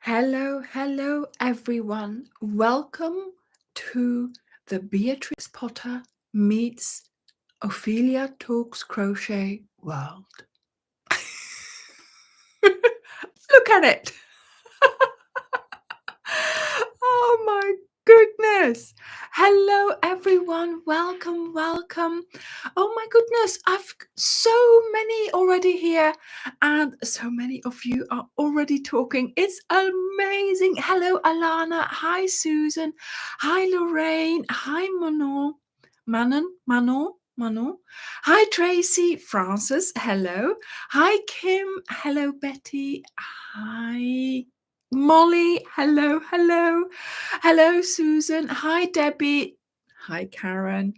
Hello, hello, everyone. Welcome to the Beatrix Potter meets Ophelia Talks Crochet world. Look at it. Oh my goodness. Hello, everyone. Welcome, welcome. Oh my goodness. I've so many already here, and so many of you are already talking. It's amazing. Hello, Alana. Hi, Susan. Hi, Lorraine. Hi, Manon. Hi, Tracy. Francis. Hello. Hi, Kim. Hello, Betty. Hi, Molly. Hello, hello. Hello, Susan. Hi, Debbie. Hi, Karen.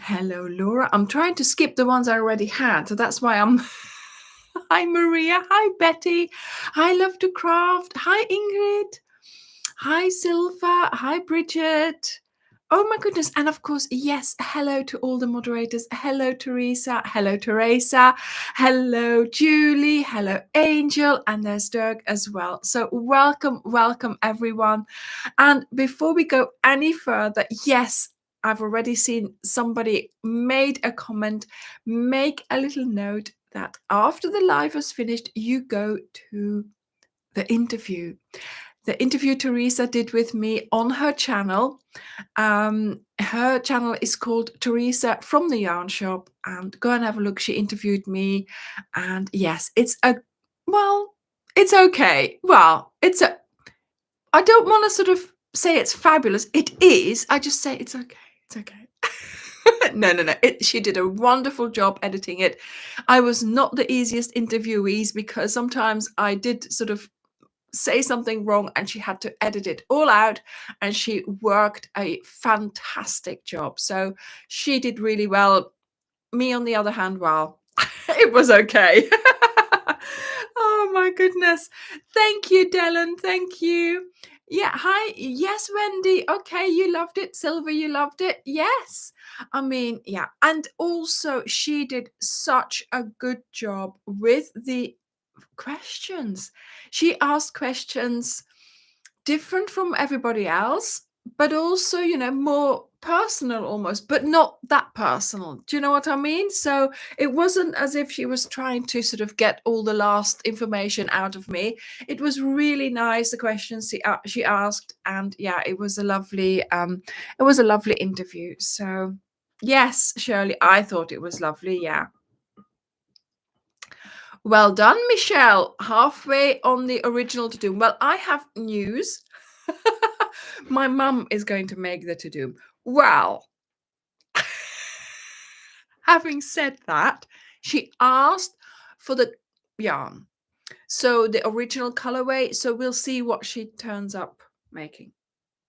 Hello, Laura. I'm trying to skip the ones I already had, so that's why I'm. Hi, Maria. Hi, Betty. Hi, Love to Craft. Hi, Ingrid. Hi, Silva. Hi, Bridget. Oh my goodness. And of course, yes, hello to all the moderators. Hello, Teresa. Hello, Teresa. Hello, Julie. Hello, Angel. And there's Dirk as well. So welcome, welcome, everyone. And before we go any further, yes, I've already seen somebody made a comment. Make a little note that after the live is finished, you go to the interview. The interview Teresa did with me on her channel. Her channel is called Teresa from the Yarn Shop, and go and have a look. She interviewed me, and yes, it's okay. Well, I don't want to sort of say it's fabulous. It is. I just say it's okay. It's okay. No. She did a wonderful job editing it. I was not the easiest interviewees because sometimes I did sort of say something wrong and she had to edit it all out, and she worked a fantastic job. So she did really well. Me, on the other hand, well, it was okay. Oh my goodness. Thank you, Dylan. Thank you. Yeah, hi. Yes, Wendy. Okay, you loved it. Silver, you loved it. Yes. I mean, yeah. And also, she did such a good job with the questions. She asked questions different from everybody else, but also, more personal almost, but not that personal. Do you know what I mean? So it wasn't as if she was trying to sort of get all the last information out of me. It was really nice, the questions she asked, and yeah, it was a lovely interview. So yes, Shirley, I thought it was lovely. Yeah. Well done, Michelle. Halfway on the original to doom. Well, I have news. My mum is going to make the to doom. Well, having said that, she asked for the yarn. So the original colorway. So we'll see what she turns up making.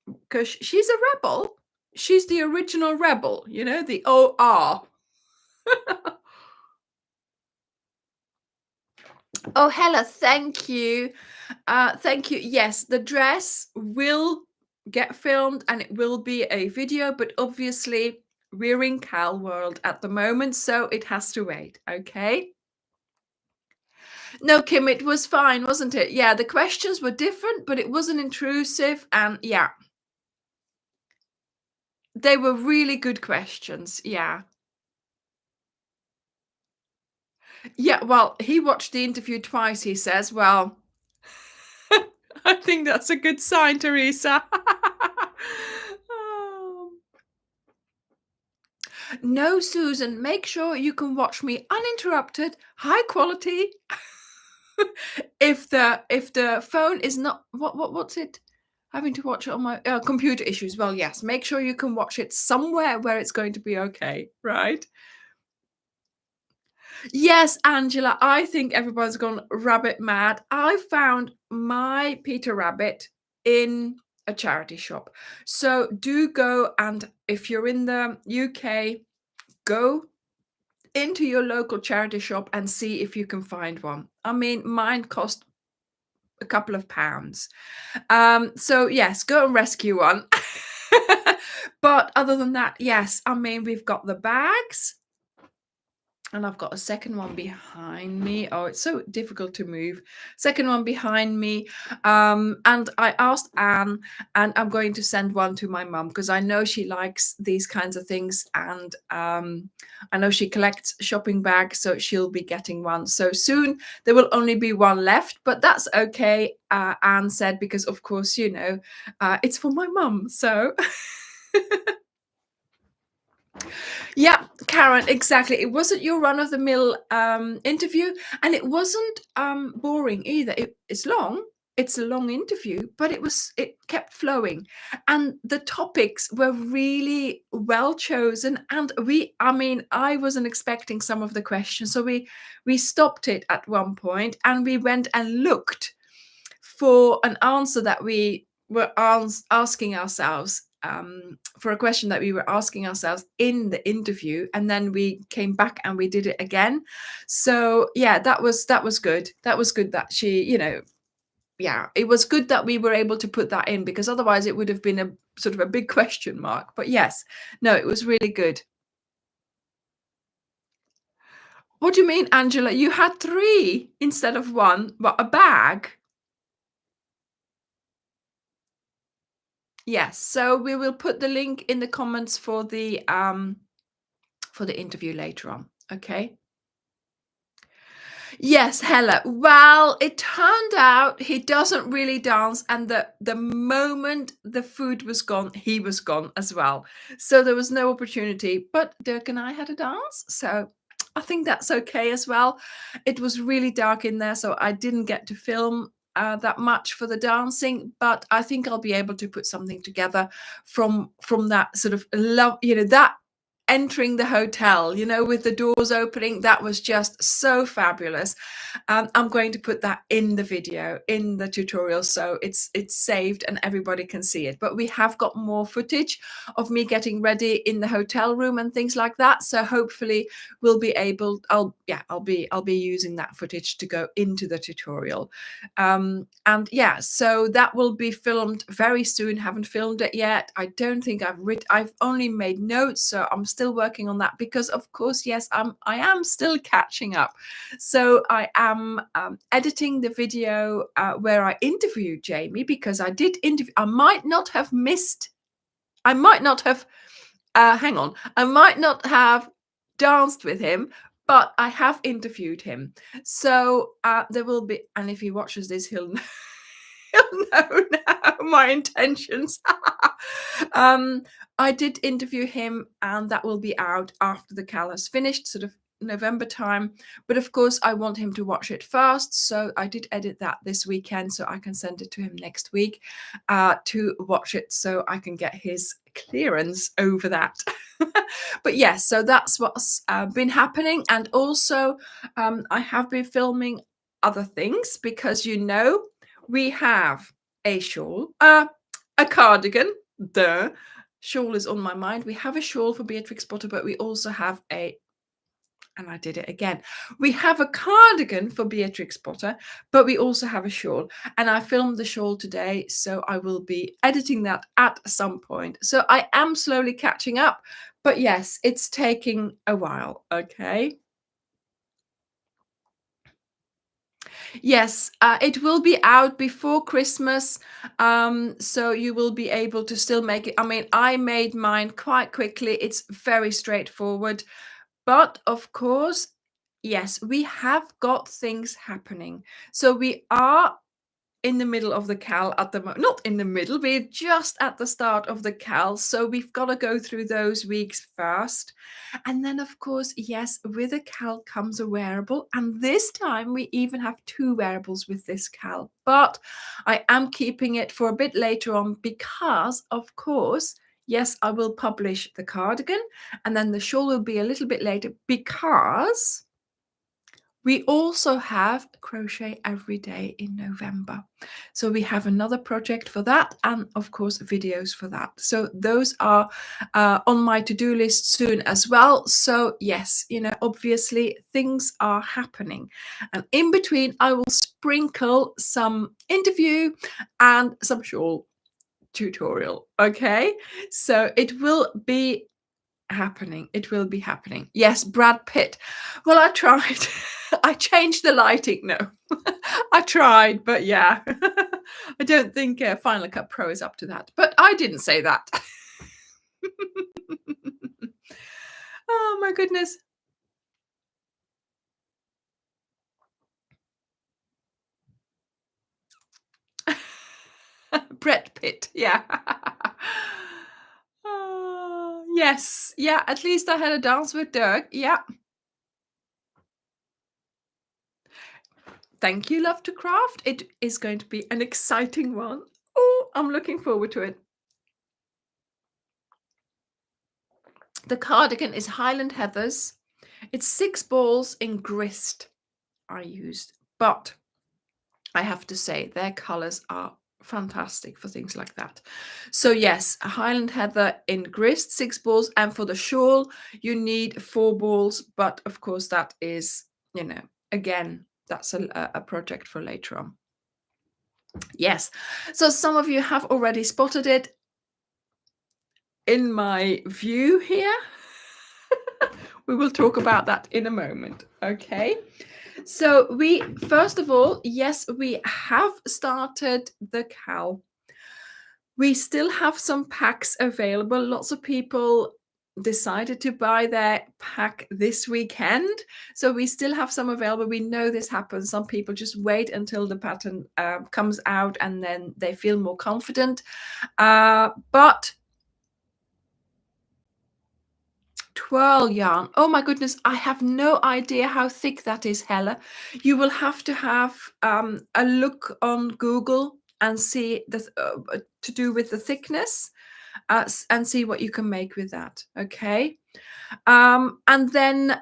Because she's a rebel. She's the original rebel, the OR. Oh, Hella, thank you. Thank you. Yes, the dress will get filmed and it will be a video, but obviously we're in Cal World at the moment, so it has to wait. Okay. No, Kim, it was fine, wasn't it? Yeah, the questions were different, but it wasn't intrusive. And yeah, they were really good questions. Yeah. Yeah, well, he watched the interview twice, he says. Well, I think that's a good sign, Teresa. Oh. No, Susan, make sure you can watch me uninterrupted, high quality. If the phone is not what's it? Having to watch it on my computer issues. Well, yes, make sure you can watch it somewhere where it's going to be okay, right? Yes, Angela, I think everybody's gone rabbit mad. I found my Peter Rabbit in a charity shop. So do go, and if you're in the UK, go into your local charity shop and see if you can find one. I mean, mine cost a couple of pounds. So yes, go and rescue one. But other than that, yes, I mean, we've got the bags. And I've got a second one behind me. Oh, it's so difficult to move. Second one behind me. And I asked Anne, and I'm going to send one to my mum because I know she likes these kinds of things. And I know she collects shopping bags, so she'll be getting one. So soon there will only be one left, but that's okay, Anne said, because of course, it's for my mum. So yeah, Karen, exactly. It wasn't your run-of-the-mill interview, and it wasn't boring either. It's long. It's a long interview, but it kept flowing, and the topics were really well chosen. And I mean, I wasn't expecting some of the questions, so we stopped it at one point, and we went and looked for an answer that we were asking ourselves, for a question that we were asking ourselves in the interview, and then we came back and we did it again. So yeah, that was good. That was good that she, yeah, it was good that we were able to put that in, because otherwise it would have been a sort of a big question mark. But yes, no, it was really good. What do you mean, Angela? You had three instead of one? What, a bag? Yes, so we will put the link in the comments for the interview later on. Okay. Yes, Hella. Well, it turned out he doesn't really dance, and the moment the food was gone, he was gone as well. So there was no opportunity. But Dirk and I had a dance, so I think that's okay as well. It was really dark in there, so I didn't get to film that much for the dancing. But I think I'll be able to put something together from that sort of love, that entering the hotel, with the doors opening. That was just so fabulous. I'm going to put that in the video, in the tutorial, so it's saved and everybody can see it. But we have got more footage of me getting ready in the hotel room and things like that. So hopefully we'll be able. I'll be using that footage to go into the tutorial. And yeah, so that will be filmed very soon. Haven't filmed it yet. I don't think I've only made notes, so I'm still working on that, because of course, yes, I am still catching up. So I am editing the video where I interviewed Jamie, because I did interview. I might not have missed. I might not have. Hang on. I might not have danced with him, but I have interviewed him. So there will be, and if he watches this, he'll he'll know now my intentions. I did interview him, and that will be out after the cal has finished, sort of November time. But of course, I want him to watch it first. So I did edit that this weekend, so I can send it to him next week to watch it, so I can get his clearance over that. But yes, so that's what's been happening. And also, I have been filming other things, because we have a shawl, a cardigan. The shawl is on my mind. We have a shawl for Beatrix Potter, but we also have and I did it again. We have a cardigan for Beatrix Potter, but we also have a shawl. And I filmed the shawl today, so I will be editing that at some point. So I am slowly catching up, but yes, it's taking a while. Okay. Yes, it will be out before Christmas, so you will be able to still make it. I mean, I made mine quite quickly. It's very straightforward, but of course, yes, we have got things happening. So we are in the middle of the cal at the moment. Not in the middle, we're just at the start of the cal, so we've got to go through those weeks first. And then of course, yes, with a cal comes a wearable, and this time we even have two wearables with this cal. But I am keeping it for a bit later on, because of course, yes, I will publish the cardigan, and then the shawl will be a little bit later, because we also have crochet every day in November. So we have another project for that, and of course videos for that. So those are on my to-do list soon as well. So yes, obviously things are happening. And in between, I will sprinkle some interview and some shawl tutorial. Okay, so it will be happening. It will be happening. Yes, Brad Pitt. Well, I tried. I changed the lighting. No, I tried, but yeah, I don't think Final Cut Pro is up to that. But I didn't say that. Oh my goodness. Brett Pitt. Yeah. Oh, yes. Yeah. At least I had a dance with Dirk. Yeah. Thank you, Love to Craft. It is going to be an exciting one. Oh, I'm looking forward to it. The cardigan is Highland Heathers. It's 6 balls in grist I used, but I have to say their colors are fantastic for things like that. So yes, a Highland Heather in grist, 6 balls, and for the shawl you need 4 balls, but of course that is, again, that's a project for later on. Yes, so some of you have already spotted it in my view here. We will talk about that in a moment. Okay. So we, first of all, yes, we have started the cowl. We still have some packs available. Lots of people decided to buy their pack this weekend. So we still have some available. We know this happens. Some people just wait until the pattern comes out and then they feel more confident. But twirl yarn. Oh my goodness, I have no idea how thick that is, Hella. You will have to have a look on Google and see to do with the thickness and see what you can make with that. Okay. And then,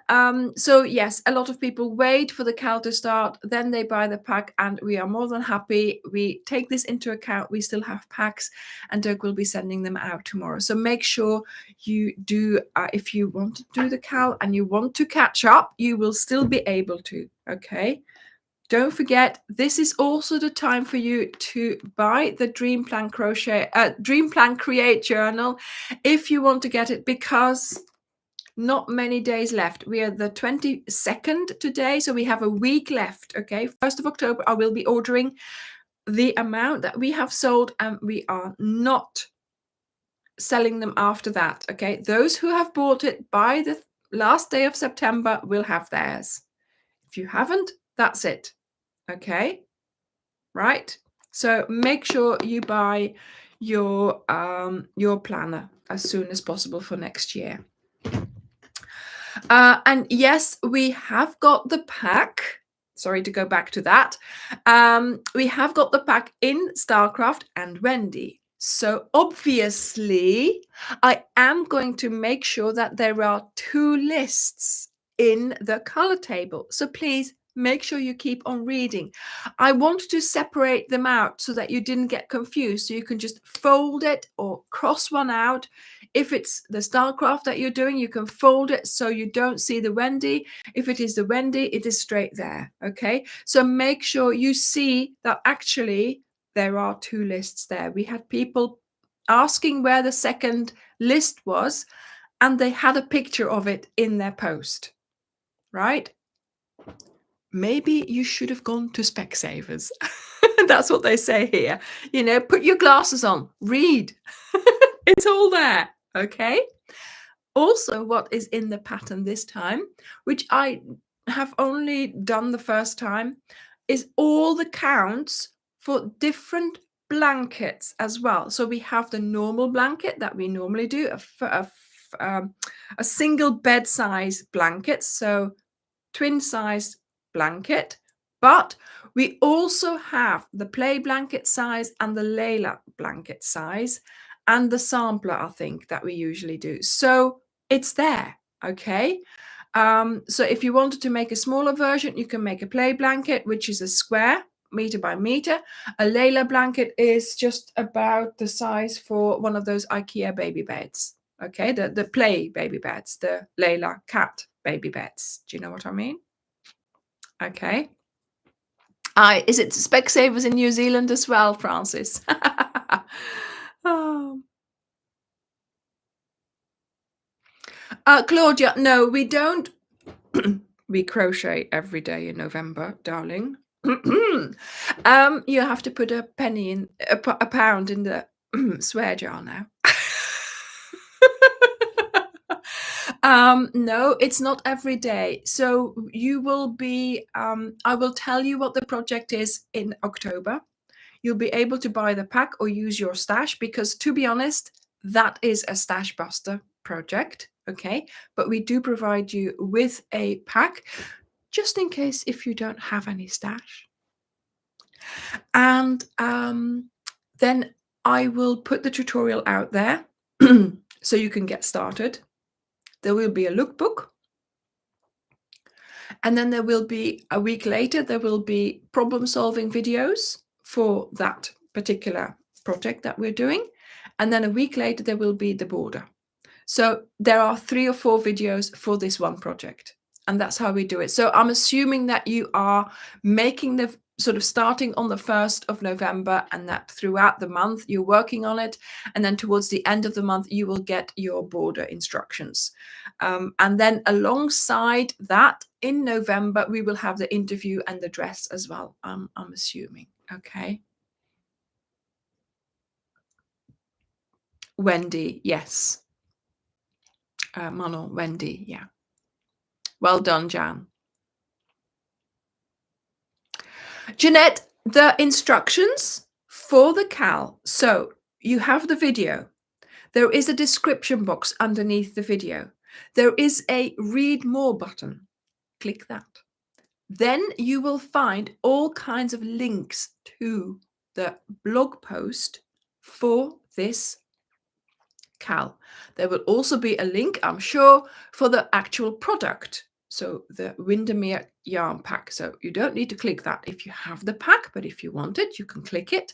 so yes, a lot of people wait for the cowl to start, then they buy the pack, and we are more than happy. We take this into account. We still have packs, and Dirk will be sending them out tomorrow. So make sure you do, if you want to do the cowl and you want to catch up, you will still be able to. Okay. Don't forget, this is also the time for you to buy the Dream Plan Create journal if you want to get it, because not many days left. We are the 22nd today, so we have a week left. Okay, 1st of October, I will be ordering the amount that we have sold, and we are not selling them after that. Okay, those who have bought it by the last day of September will have theirs. If you haven't, that's it. Okay, right? So make sure you buy your planner as soon as possible for next year. And yes, we have got the pack. Sorry to go back to that. We have got the pack in Starcraft and Wendy. So obviously, I am going to make sure that there are 2 lists in the color table. So please make sure you keep on reading. I wanted to separate them out so that you didn't get confused. So you can just fold it or cross one out. If it's the Starcraft that you're doing, you can fold it so you don't see the Wendy. If it is the Wendy, it is straight there. Okay. So make sure you see that actually there are 2 lists there. We had people asking where the second list was, and they had a picture of it in their post, right? Maybe you should have gone to Specsavers. That's what they say here. Put your glasses on, read. It's all there. Okay. Also, what is in the pattern this time, which I have only done the first time, is all the counts for different blankets as well. So we have the normal blanket that we normally do, a single bed size blanket, so twin size blanket, but we also have the play blanket size and the Layla blanket size and the sampler, I think, that we usually do. So it's there. Okay. So if you wanted to make a smaller version, you can make a play blanket, which is a square meter by meter. A Layla blanket is just about the size for one of those IKEA baby beds. Okay, the play baby beds, the Layla cat baby beds. Do you know what I mean? Okay. Is it Specsavers in New Zealand as well, Francis? Oh. Claudia, no, we don't. We crochet every day in November, darling. You have to put a penny in a pound in the swear jar now. No, it's not every day. So you will be. I will tell you what the project is in October. You'll be able to buy the pack or use your stash because, to be honest, that is a stash buster project. Okay, but we do provide you with a pack just in case if you don't have any stash. And then I will put the tutorial out there so you can get started. There will be a lookbook. And then there will be a week later, there will be problem solving videos for that particular project that we're doing. And then a week later, there will be the border. So there are 3 or 4 videos for this one project. And that's how we do it. So I'm assuming that you are making the sort of starting on the 1st of November and that throughout the month you're working on it. And then towards the end of the month, you will get your border instructions. And then alongside that, in November, we will have the interview and the dress as well, I'm assuming. Okay. Wendy, yes. Manon, Wendy, yeah. Well done, Jan. Jeanette, the instructions for the CAL. So you have the video. There is a description box underneath the video. There is a read more button. Click that. Then you will find all kinds of links to the blog post for this CAL. There will also be a link, I'm sure, for the actual product. So the Windermere yarn pack. So you don't need to click that if you have the pack, but if you want it, you can click it.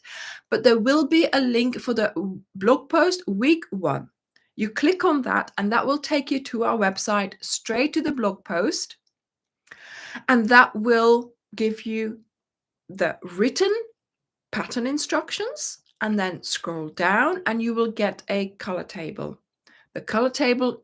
But there will be a link for the blog post week 1. You click on that and that will take you to our website, straight to the blog post. And that will give you the written pattern instructions, and then scroll down and you will get a color table. The color table,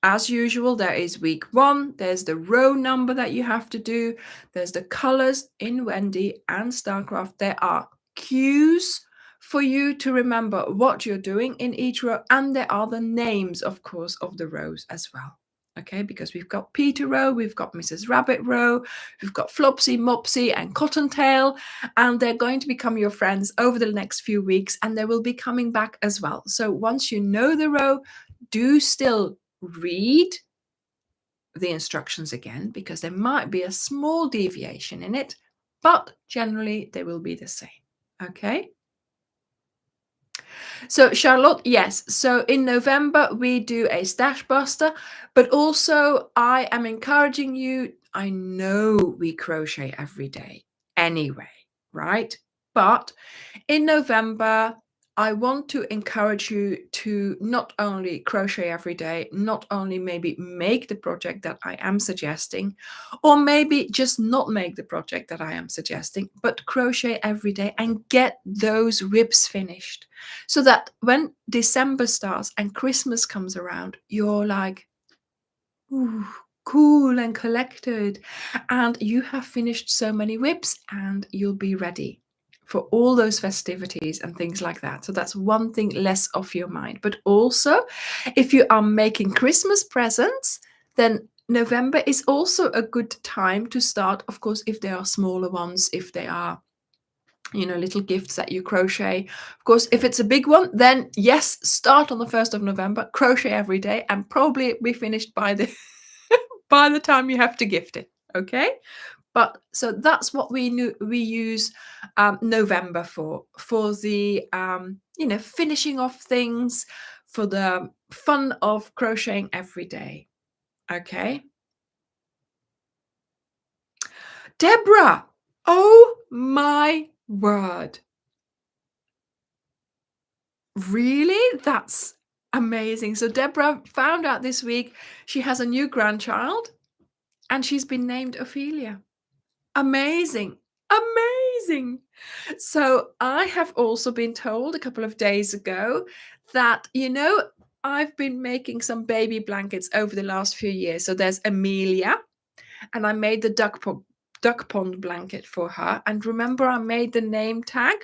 as usual, there is week 1, there's the row number that you have to do, there's the colors in Wendy and Starcraft, there are cues for you to remember what you're doing in each row, and there are the names, of course, of the rows as well. Okay, because we've got Peter row, we've got Mrs. Rabbit row, we've got Flopsy, Mopsy, and Cottontail, and they're going to become your friends over the next few weeks, and they will be coming back as well. So once you know the row, do still read the instructions again, because there might be a small deviation in it, but generally they will be the same. Okay. So Charlotte, yes. So in November, we do a stash buster, but also I am encouraging you. I know we crochet every day anyway, right? But in November, I want to encourage you to not only crochet every day, not only maybe make the project that I am suggesting, or maybe just not make the project that I am suggesting, but crochet every day and get those WIPs finished so that when December starts and Christmas comes around, you're like, ooh, cool and collected, and you have finished so many WIPs and you'll be ready for all those festivities and things like that. So that's one thing less off your mind. But also, if you are making Christmas presents, then November is also a good time to start. Of course, if they are smaller ones, if they are, you know, little gifts that you crochet. Of course, if it's a big one, then yes, start on the 1st of November, crochet every day, and probably be finished by the by the time you have to gift it. Okay. But so that's what we use November for the you know, finishing off things, for the fun of crocheting every day. Okay. Deborah, oh my word. Really? That's amazing. So Deborah found out this week she has a new grandchild and she's been named Ophelia. Amazing. Amazing. So I have also been told a couple of days ago that, you know, I've been making some baby blankets over the last few years. So there's Amelia, and I made the duck pond blanket for her. And remember, I made the name tag.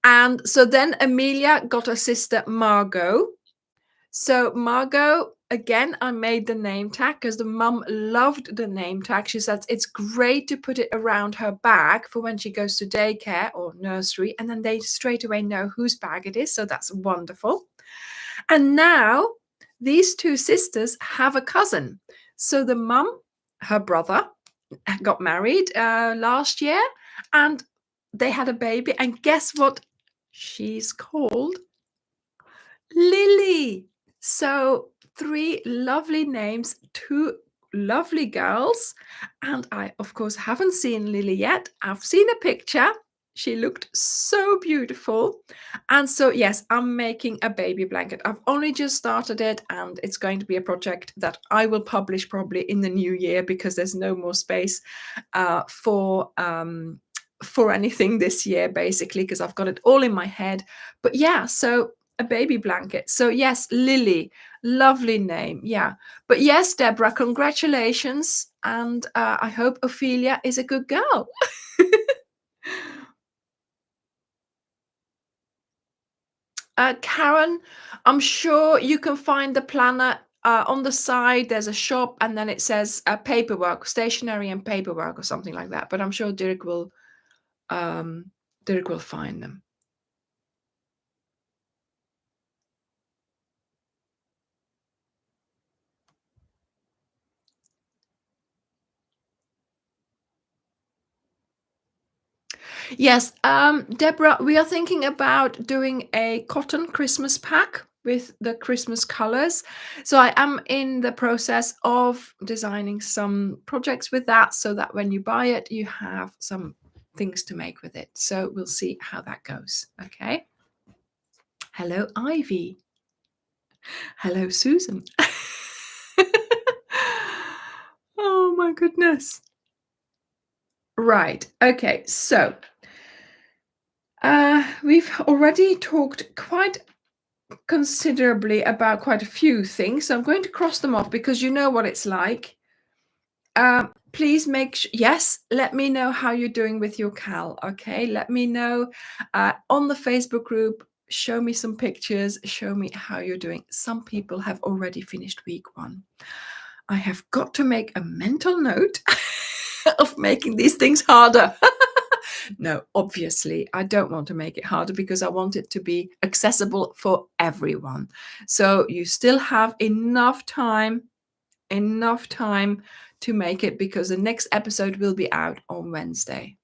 And so then Amelia got her sister Margot. So Margot, again, I made the name tag because the mum loved the name tag. She said it's great to put it around her bag for when she goes to daycare or nursery, and then they straight away know whose bag it is. So that's wonderful. And now these two sisters have a cousin. So the mum, her brother, got married last year, and they had a baby. And guess what? She's called Lily. So 3 lovely names, 2 lovely girls, and I, of course, haven't seen Lily yet. I've seen a picture. She looked so beautiful. And so, yes, I'm making a baby blanket. I've only just started it, and it's going to be a project that I will publish probably in the new year because there's no more space uh, for um, for anything this year, basically, because I've got it all in my head. But yeah, so a baby blanket. So yes, Lily, lovely name. Yeah. But yes, Deborah, congratulations. And I hope Ophelia is a good girl. Karen, I'm sure you can find the planner on the side. There's a shop, and then it says paperwork, stationery and paperwork, or something like that. But I'm sure um, Dirk will find them. Yes, Deborah, we are thinking about doing a cotton Christmas pack with the Christmas colors. So I am in the process of designing some projects with that so that when you buy it, you have some things to make with it. So we'll see how that goes. Okay. Hello, Ivy. Hello, Susan. Oh my goodness. Right. Okay. So we've already talked quite considerably about quite a few things. So I'm going to cross them off because you know what it's like. Please yes, let me know how you're doing with your Cal. Okay, let me know on the Facebook group. Show me some pictures. Show me how you're doing. Some people have already finished week 1. I have got to make a mental note of making these things harder. No, obviously, I don't want to make it harder because I want it to be accessible for everyone. So you still have enough time to make it because the next episode will be out on Wednesday.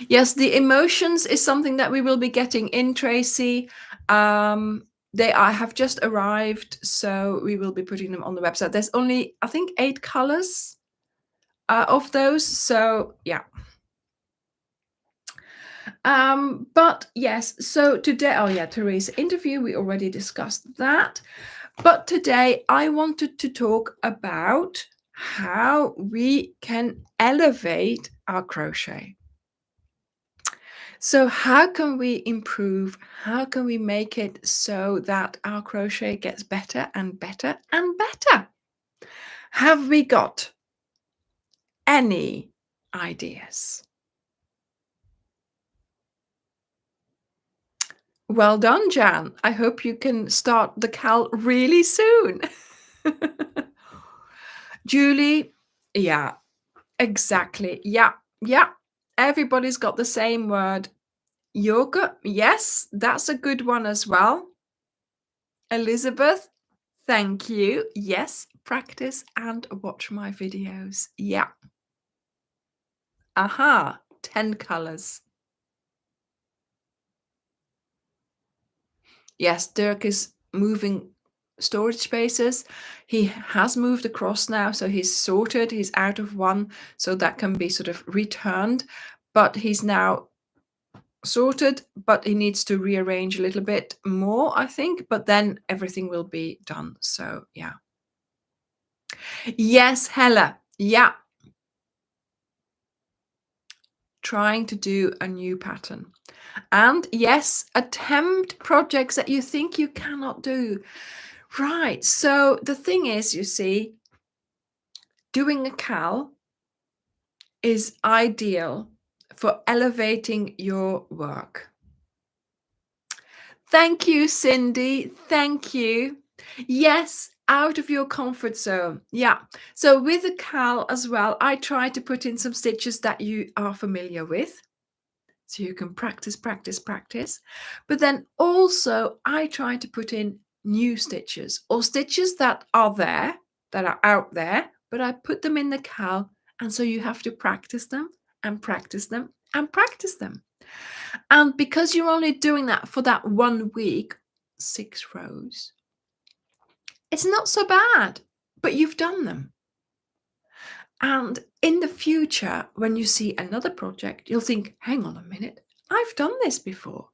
Yes, the emotions is something that we will be getting in, Tracy. They have just arrived, so we will be putting them on the website. There's only, I think, 8 colors of those. So yeah. But yes, so today, oh yeah, Teresa interview, we already discussed that. But today I wanted to talk about how we can elevate our crochet. So how can we improve? How can we make it so that our crochet gets better and better and better? Have we got any ideas? Well done, Jan. I hope you can start the Cal really soon. Julie, yeah, exactly. Yeah, yeah. Everybody's got the same word. Yoga, yes, that's a good one as well. Elizabeth, thank you. Yes, practice and watch my videos. Yeah. Aha, 10 colors. Yes, Dirk is moving storage spaces. He has moved across now, so he's sorted. He's out of one, so that can be sort of returned. But he's now sorted, but he needs to rearrange a little bit more, I think. But then everything will be done. So yeah. Yes, Hella. Yeah. trying to do a new pattern. And yes, attempt projects that you think you cannot do. Right. So the thing is, you see, doing a cal is ideal for elevating your work. Thank you, Cindy. Thank you. Yes, out of your comfort zone. Yeah. So with the cal as well, I try to put in some stitches that you are familiar with. So you can practice, practice, practice. But then also I try to put in new stitches or stitches that are there, that are out there, but I put them in the cal. And so you have to practice them and practice them and practice them. And because you're only doing that for that 1 week, 6 rows, it's not so bad, but you've done them. And in the future, when you see another project, you'll think, hang on a minute, I've done this before.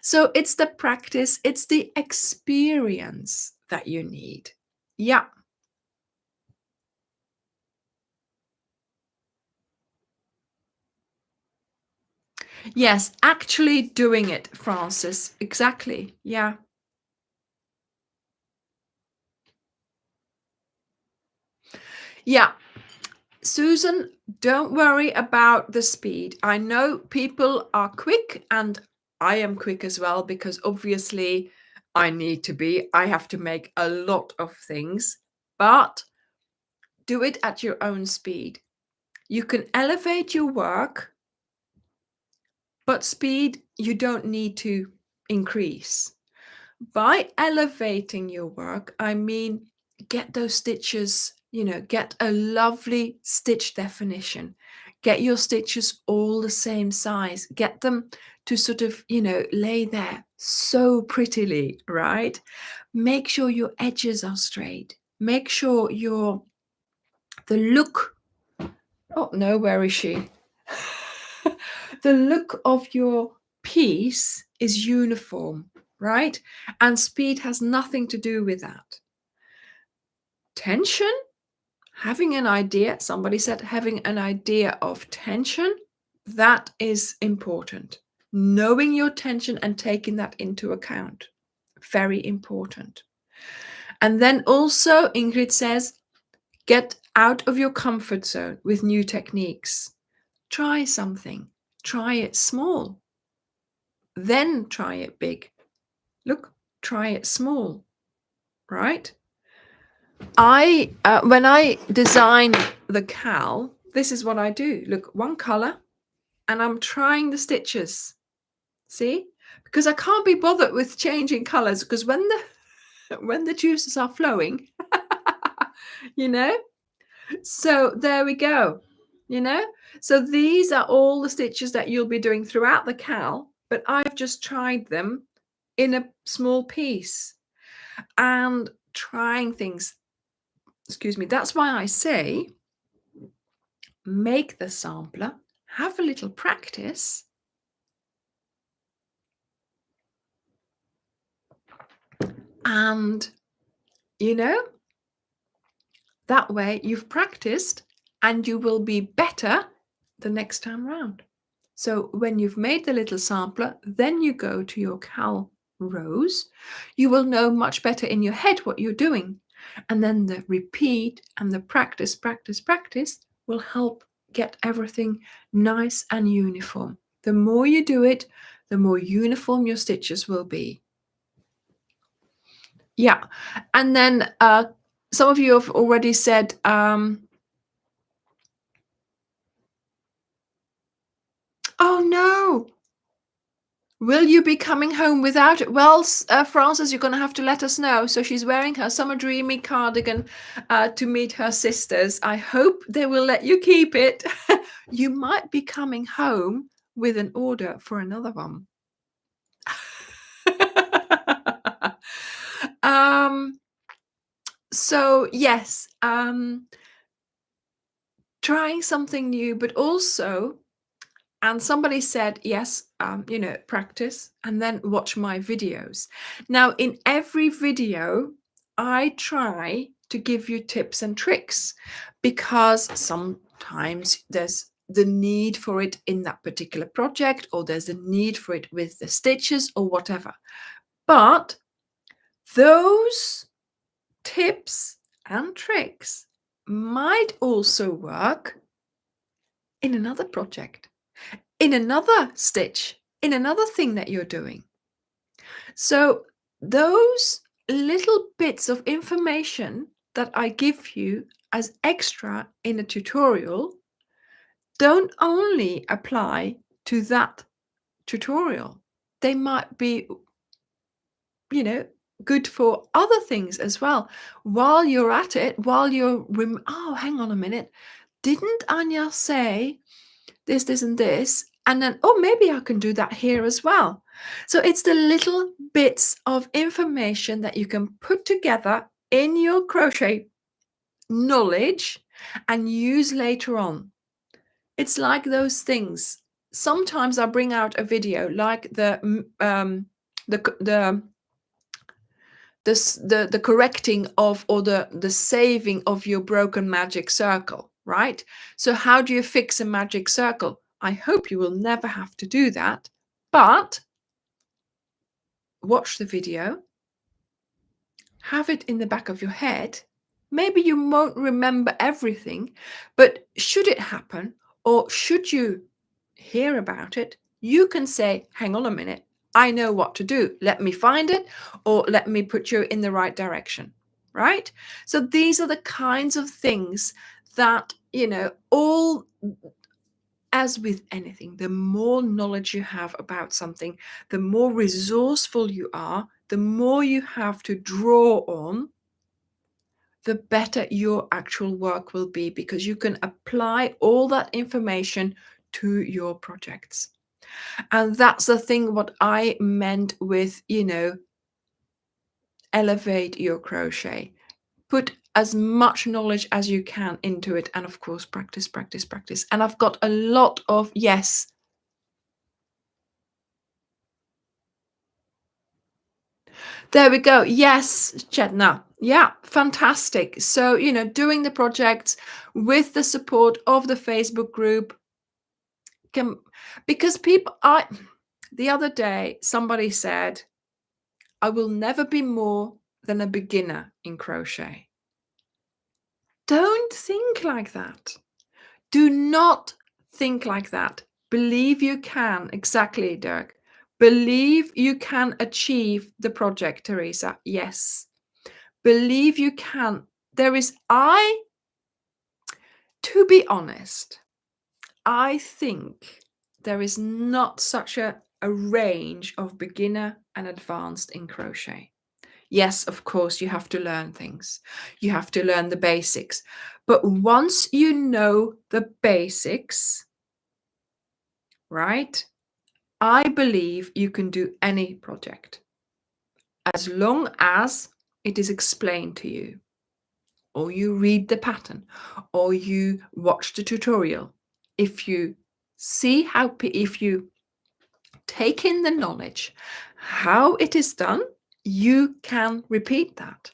So it's the practice, it's the experience that you need. Yeah. Yes, actually doing it, Francis. Exactly. Yeah. Yeah. Susan, don't worry about the speed. I know people are quick and I am quick as well because obviously I need to be. I have to make a lot of things, but do it at your own speed. You can elevate your work, but speed you don't need to increase. By elevating your work, I mean get those stitches, get a lovely stitch definition. Get your stitches all the same size. Get them to sort of, lay there so prettily, right? Make sure your edges are straight. Make sure the look. Oh no, where is she? The look of your piece is uniform, right? And speed has nothing to do with that. Tension, having an idea, somebody said having an idea of tension, that is important. Knowing your tension and taking that into account, very important. And then also, Ingrid says, get out of your comfort zone with new techniques. Try something. Try it small. Then try it big. Look, try it small, right? When I design the cal, this is what I do. Look, one color, and I'm trying the stitches. See? Because I can't be bothered with changing colors because when the juices are flowing, you know? So there we go. So these are all the stitches that you'll be doing throughout the cal, but I've just tried them in a small piece and trying things. Excuse me. That's why I say make the sampler, have a little practice, and that way you've practiced and you will be better the next time round. So when you've made the little sampler, then you go to your cal rows, you will know much better in your head what you're doing. And then the repeat and the practice, practice, practice will help get everything nice and uniform. The more you do it, the more uniform your stitches will be. Yeah. And then some of you have already said, oh no, will you be coming home without it? Well, Frances, you're going to have to let us know. So she's wearing her summer dreamy cardigan to meet her sisters. I hope they will let you keep it. You might be coming home with an order for another one. So yes, trying something new, but also, and somebody said, yes, practice and then watch my videos. Now, in every video, I try to give you tips and tricks because sometimes there's the need for it in that particular project, or there's a need for it with the stitches or whatever. But those tips and tricks might also work in another project, in another stitch, in another thing that you're doing. So those little bits of information that I give you as extra in a tutorial don't only apply to that tutorial. They might be, good for other things as well. While you're at it, while you're, oh, hang on a minute. Didn't Anya say this, this, and this? And then, oh, maybe I can do that here as well. So it's the little bits of information that you can put together in your crochet knowledge and use later on. It's like those things. Sometimes I bring out a video like the correcting of, or the saving of your broken magic circle, right? So how do you fix a magic circle? I hope you will never have to do that, but watch the video, have it in the back of your head. Maybe you won't remember everything, but should it happen, or should you hear about it, you can say, hang on a minute, I know what to do. Let me find it, or let me put you in the right direction, right? So these are the kinds of things that, all, as with anything, the more knowledge you have about something, the more resourceful you are, the more you have to draw on, the better your actual work will be, because you can apply all that information to your projects. And that's the thing what I meant with, elevate your crochet. Put as much knowledge as you can into it. And of course, practice, practice, practice. And I've got a lot of, yes. There we go. Yes, Chetna. Yeah, fantastic. So, doing the projects with the support of the Facebook group can, because the other day, somebody said, I will never be more than a beginner in crochet. Don't think like that. Do not think like that. Believe you can. Exactly, Dirk. Believe you can achieve the project, Teresa. Yes. Believe you can. To be honest, I think there is not such a range of beginner and advanced in crochet. Yes, of course, you have to learn things. You have to learn the basics. But once you know the basics, right, I believe you can do any project as long as it is explained to you, or you read the pattern, or you watch the tutorial. If you if you take in the knowledge, how it is done, you can repeat that.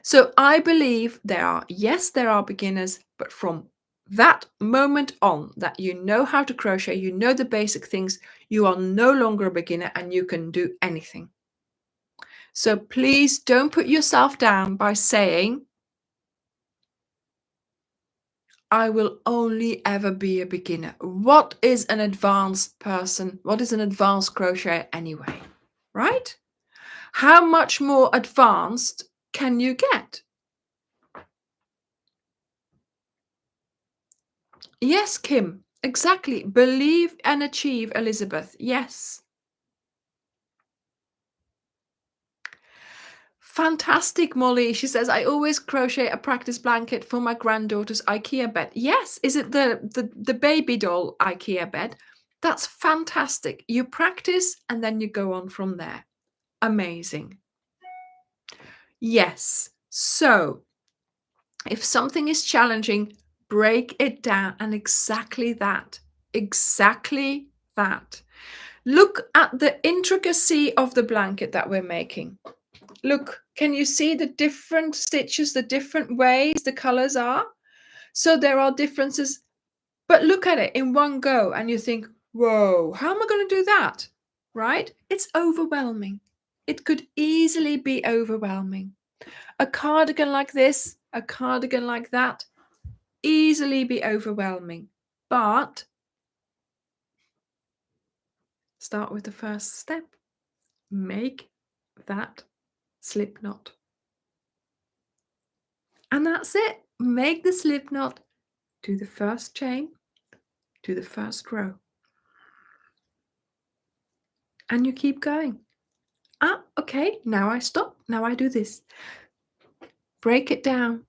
So I believe there are beginners, but from that moment on that you know how to crochet, you know the basic things, you are no longer a beginner and you can do anything. So please don't put yourself down by saying, I will only ever be a beginner. What is an advanced person? What is an advanced crochet anyway? Right? How much more advanced can you get? Yes, Kim, exactly. Believe and achieve, Elizabeth. Yes. Fantastic, Molly. She says, I always crochet a practice blanket for my granddaughter's IKEA bed. Yes. Is it the baby doll IKEA bed? That's fantastic. You practice and then you go on from there. Amazing. Yes. So if something is challenging, break it down, and exactly that. Exactly that. Look at the intricacy of the blanket that we're making. Look, can you see the different stitches, the different ways the colors are? So there are differences But look at it in one go and you think, whoa, how am I going to do that? Right? It's overwhelming. It could easily be overwhelming. A cardigan like this, a cardigan like that, easily be overwhelming. But start with the first step. Make that slip knot. And that's it. Make the slip knot, do the first chain, do the first row. And you keep going. Ah, okay, now I stop. Now I do this. Break it down.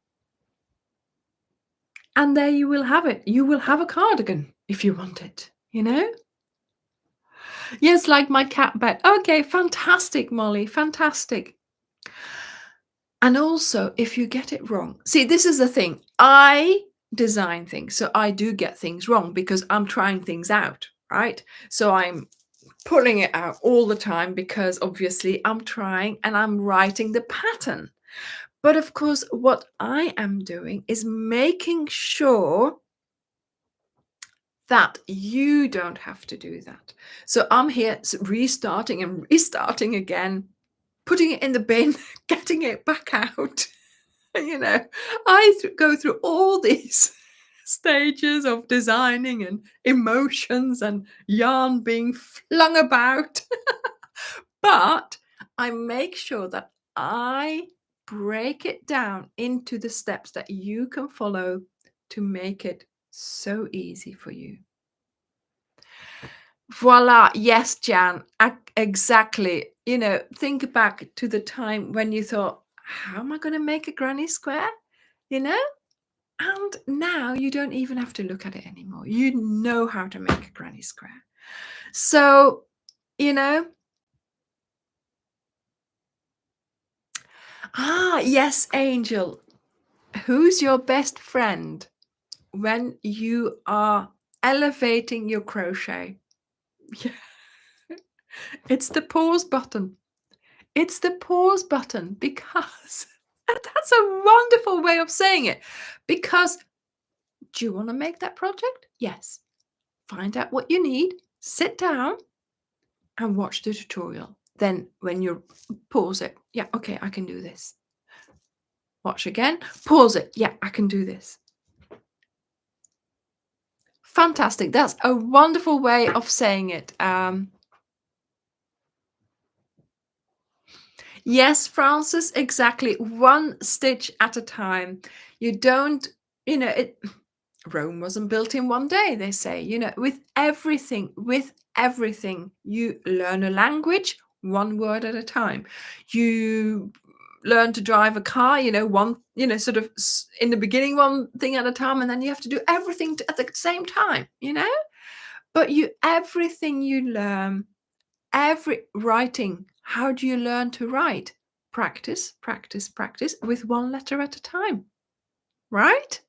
And there you will have it. You will have a cardigan if you want it, you know? Yes, like my cat bed. Okay, fantastic, Molly. Fantastic. And also, if you get it wrong, see, this is the thing. I design things, so I do get things wrong because I'm trying things out, right? So I'm pulling it out all the time because obviously I'm trying and I'm writing the pattern. But of course, what I am doing is making sure that you don't have to do that. So I'm here restarting and restarting again, putting it in the bin, getting it back out. You know, go through all these stages of designing and emotions and yarn being flung about. But I make sure that I break it down into the steps that you can follow to make it so easy for you. Voila. Yes, Jan. Exactly. You know, think back to the time when you thought, how am I going to make a granny square? You know? And now you don't even have to look at it anymore. You know how to make a granny square. So, you know, yes, Angel. Who's your best friend when you are elevating your crochet? Yeah, it's the pause button. It's the pause button because and that's a wonderful way of saying it. Because do you want to make that project? Yes. Find out what you need, sit down and watch the tutorial. Then when you pause it, yeah, okay, I can do this. Watch again, pause it. Yeah, I can do this. Fantastic. That's a wonderful way of saying it. Yes, Francis, exactly. One stitch at a time. You don't, you know, it Rome wasn't built in one day, they say. You know, with everything, you learn a language one word at a time. You learn to drive a car, you know, one, you know, sort of in the beginning, one thing at a time, and then you have to do everything at the same time, you know? But everything you learn, every writing, how do you learn to write? Practice, practice, practice with one letter at a time, right?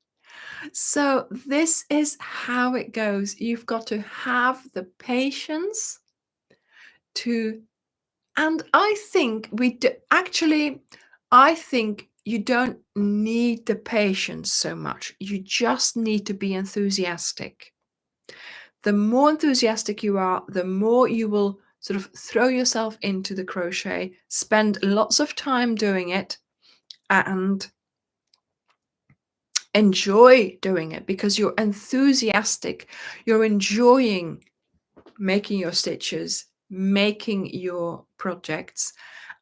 So this is how it goes. You've got to have the patience to, and I think I think you don't need the patience so much. You just need to be enthusiastic. The more enthusiastic you are, the more you will sort of throw yourself into the crochet, spend lots of time doing it, and enjoy doing it because you're enthusiastic. You're enjoying making your stitches, making your projects,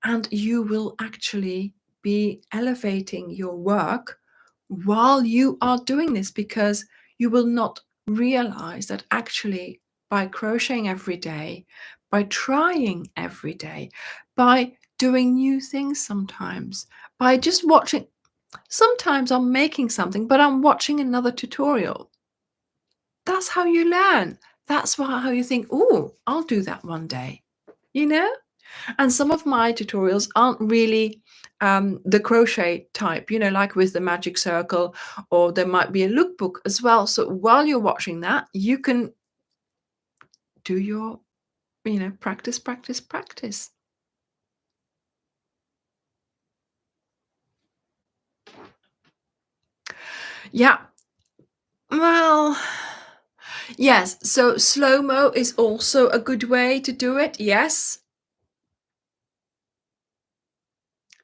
and you will actually be elevating your work while you are doing this because you will not realize that actually by crocheting every day, by trying every day, by doing new things sometimes, by just watching. Sometimes I'm making something, but I'm watching another tutorial. That's how you learn. That's how you think, oh, I'll do that one day, you know? And some of my tutorials aren't really the crochet type, you know, like with the magic circle, or there might be a lookbook as well. So while you're watching that, you can do your, you know, practice, practice, practice. Yeah. Well, Yes, so slow-mo is also a good way to do it, yes.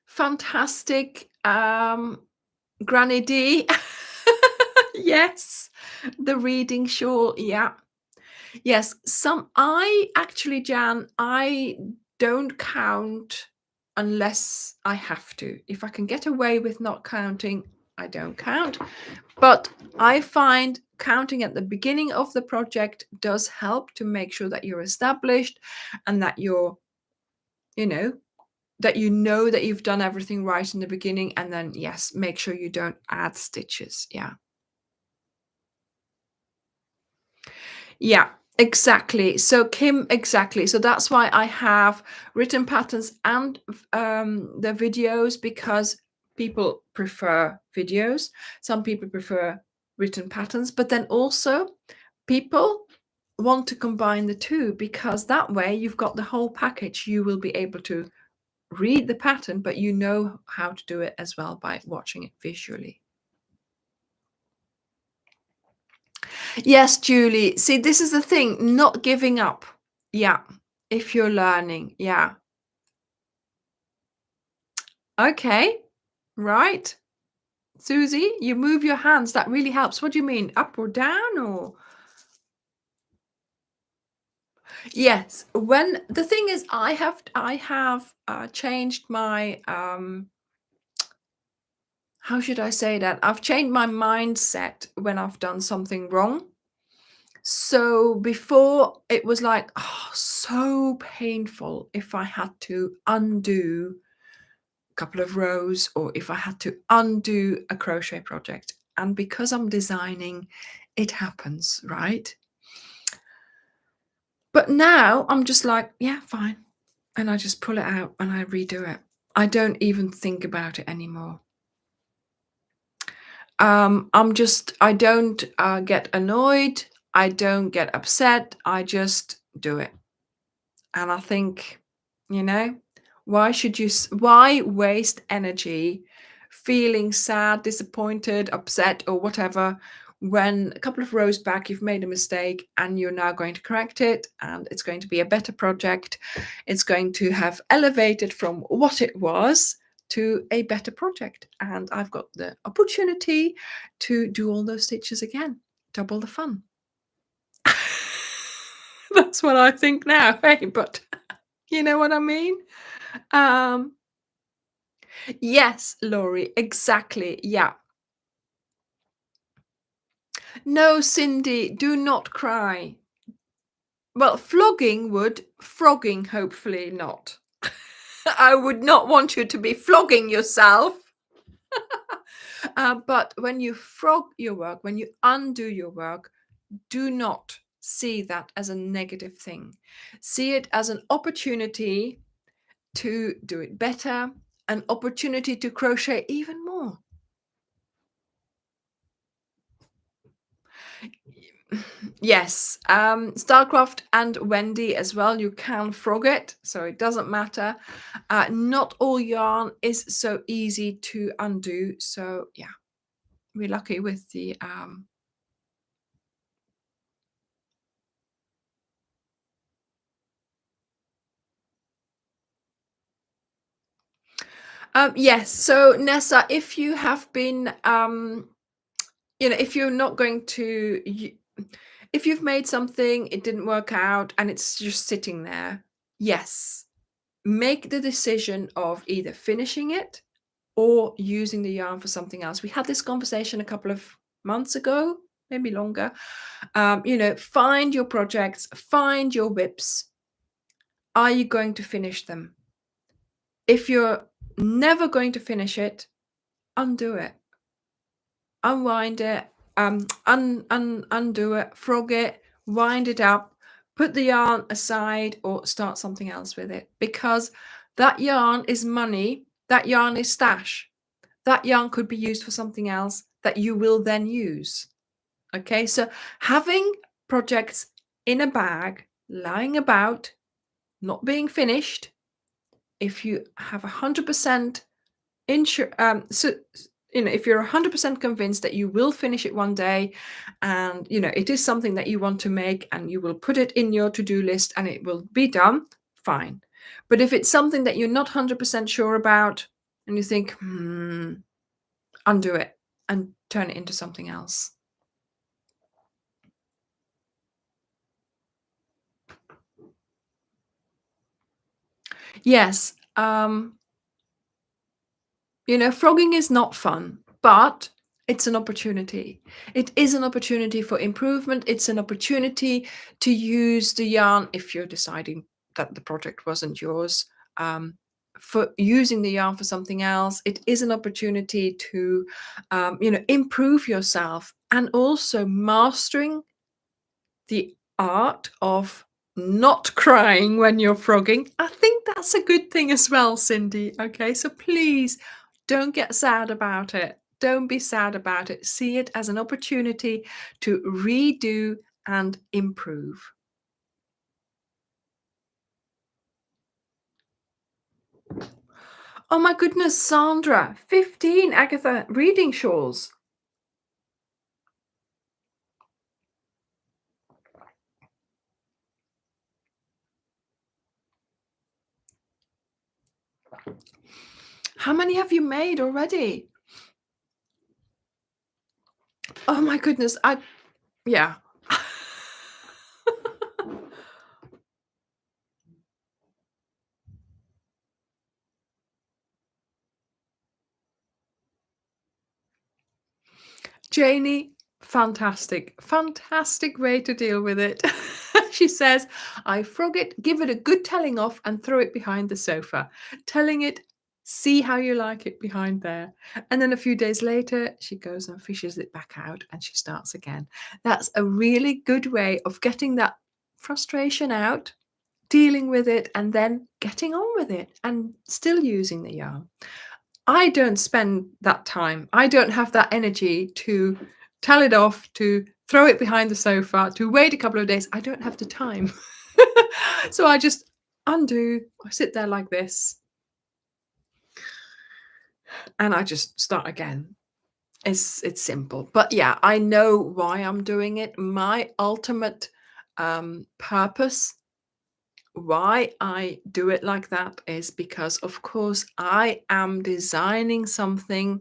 Fantastic, Granny D. Yes, the reading shawl, yeah. Yes, I actually, Jan, I don't count unless I have to. If I can get away with not counting, I don't count. But I find counting at the beginning of the project does help to make sure that you're established and that you know, that you've done everything right in the beginning. And then, yes, make sure you don't add stitches. Yeah. Yeah, exactly. So Kim, exactly. So that's why I have written patterns and the videos, because people prefer videos. Some people prefer written patterns, but then also people want to combine the two, because that way you've got the whole package. You will be able to read the pattern, but you know how to do it as well by watching it visually. Yes, Julie. See, this is the thing, not giving up. Yeah. If you're learning. Yeah. Okay. Right. Susie, you move your hands. That really helps. What do you mean? Up or down or? Yes. When the thing is, I have changed my how should I say that? I've changed my mindset when I've done something wrong. So before it was like, oh, so painful if I had to undo a couple of rows or if I had to undo a crochet project. And because I'm designing, it happens, right? But now I'm just like, yeah, fine. And I just pull it out and I redo it. I don't even think about it anymore. I don't get annoyed. I don't get upset. I just do it. And I think, you know, why waste energy feeling sad, disappointed, upset, or whatever, when a couple of rows back you've made a mistake and you're now going to correct it and it's going to be a better project. It's going to have elevated from what it was to a better project. And I've got the opportunity to do all those stitches again. Double the fun. That's what I think now, hey, but you know what I mean? Um, yes, Laurie, exactly. Yeah. No, Cindy, do not cry. Well, flogging would, frogging, hopefully not. I would not want you to be flogging yourself. But when you frog your work, when you undo your work, do not see that as a negative thing. See it as an opportunity to do it better, an opportunity to crochet even more. Yes, Starcraft and Wendy as well. You can frog it, so it doesn't matter. Not all yarn is so easy to undo. So yeah, we're lucky with the yes. So Nessa, if you have been if you're not going to if you've made something, it didn't work out and it's just sitting there, yes, make the decision of either finishing it or using the yarn for something else. We had this conversation a couple of months ago, maybe longer. Find your projects, find your whips. Are you going to finish them? If you're never going to finish it, undo it, unwind it, undo it, frog it, wind it up, put the yarn aside, or start something else with it, because that yarn is money, that yarn is stash. That yarn could be used for something else that you will then use. Okay, so having projects in a bag, lying about, not being finished, if you have 100% if you're 100% convinced that you will finish it one day, and it is something that you want to make, and you will put it in your to-do list and it will be done, fine. But if it's something that you're not 100% sure about, and you think, undo it and turn it into something else. Yes. Frogging is not fun, but it's an opportunity. It is an opportunity for improvement. It's an opportunity to use the yarn if you're deciding that the project wasn't yours. Um, for using the yarn for something else, it is an opportunity to, improve yourself, and also mastering the art of not crying when you're frogging. I think that's a good thing as well, Cindy. Okay, so please don't get sad about it. Don't be sad about it. See it as an opportunity to redo and improve. Oh my goodness, Sandra, 15 Agatha reading shawls. How many have you made already? Oh my goodness, yeah. Janie, fantastic, fantastic way to deal with it. She says, I frog it, give it a good telling off, and throw it behind the sofa. Telling it, see how you like it behind there. And then a few days later, she goes and fishes it back out and she starts again. That's a really good way of getting that frustration out, dealing with it, and then getting on with it and still using the yarn. I don't spend that time. I don't have that energy to tell it off, to throw it behind the sofa, to wait a couple of days. I don't have the time. So I just undo. I sit there like this and I just start again. It's simple. But yeah, I know why I'm doing it. My ultimate purpose why I do it like that is because, of course, I am designing something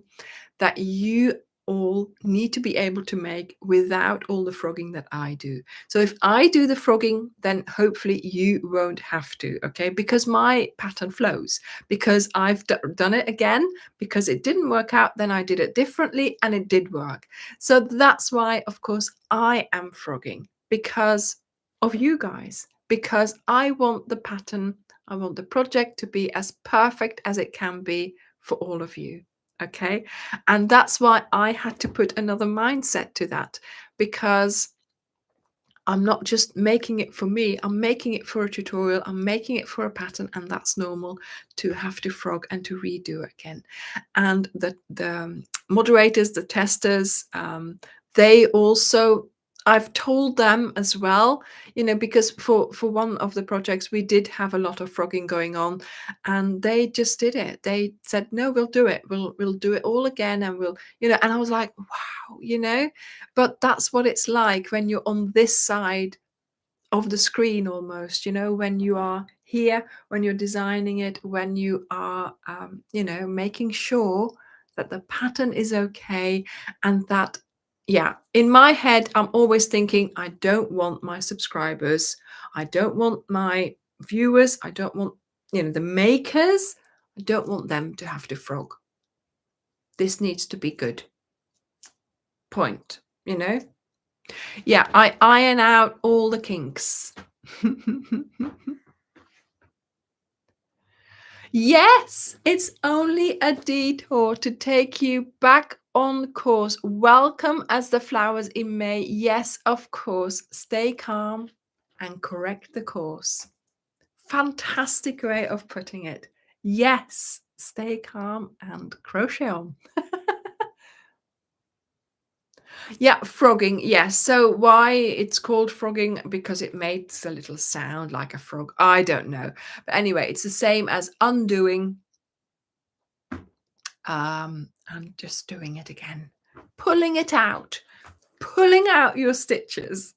that you all need to be able to make without all the frogging that I do. So if I do the frogging, then hopefully you won't have to, okay? Because my pattern flows, because I've done it again, because it didn't work out, then I did it differently and it did work. So that's why, of course, I am frogging, because of you guys, because I want the pattern, I want the project to be as perfect as it can be for all of you. Okay. And that's why I had to put another mindset to that, because I'm not just making it for me, I'm making it for a tutorial, I'm making it for a pattern, and that's normal to have to frog and to redo again. And the moderators, the testers, they also, I've told them as well, because for one of the projects we did have a lot of frogging going on, and they just did it. They said, no, we'll do it. We'll do it all again, and and I was like, wow, but that's what it's like when you're on this side of the screen almost, when you are here, when you're designing it, when you are, making sure that the pattern is okay, and that, yeah, in my head, I'm always thinking, I don't want my subscribers, I don't want my viewers, I don't want, the makers, I don't want them to have to frog. This needs to be good. Point. Yeah, I iron out all the kinks. Yes, it's only a detour to take you back on course. Welcome as the flowers in May. Yes, of course. Stay calm and correct the course. Fantastic way of putting it. Yes, stay calm and crochet on. Yeah, frogging. Yes. So why it's called frogging? Because it makes a little sound like a frog. I don't know. But anyway, it's the same as undoing. and just doing it again. Pulling it out. Pulling out your stitches.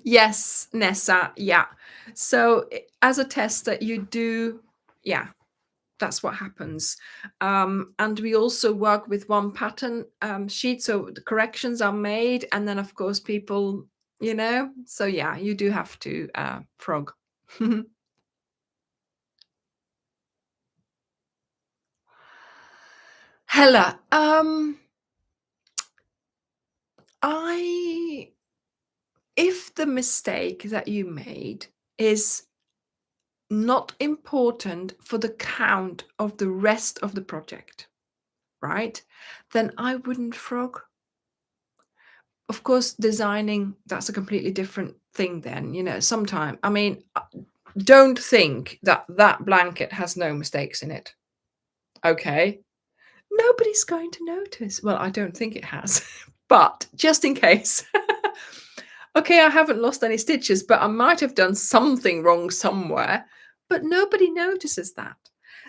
Yes, Nessa, yeah. So as a tester, you do, yeah, that's what happens. And we also work with one pattern sheet, so the corrections are made, and then of course people, so yeah, you do have to frog. Hella, I if the mistake that you made is not important for the count of the rest of the project, right? Then I wouldn't frog. Of course, designing, that's a completely different thing then, sometime. I mean, don't think that that blanket has no mistakes in it. Okay. Nobody's going to notice. Well, I don't think it has, but just in case. Okay, I haven't lost any stitches, but I might have done something wrong somewhere, but nobody notices that.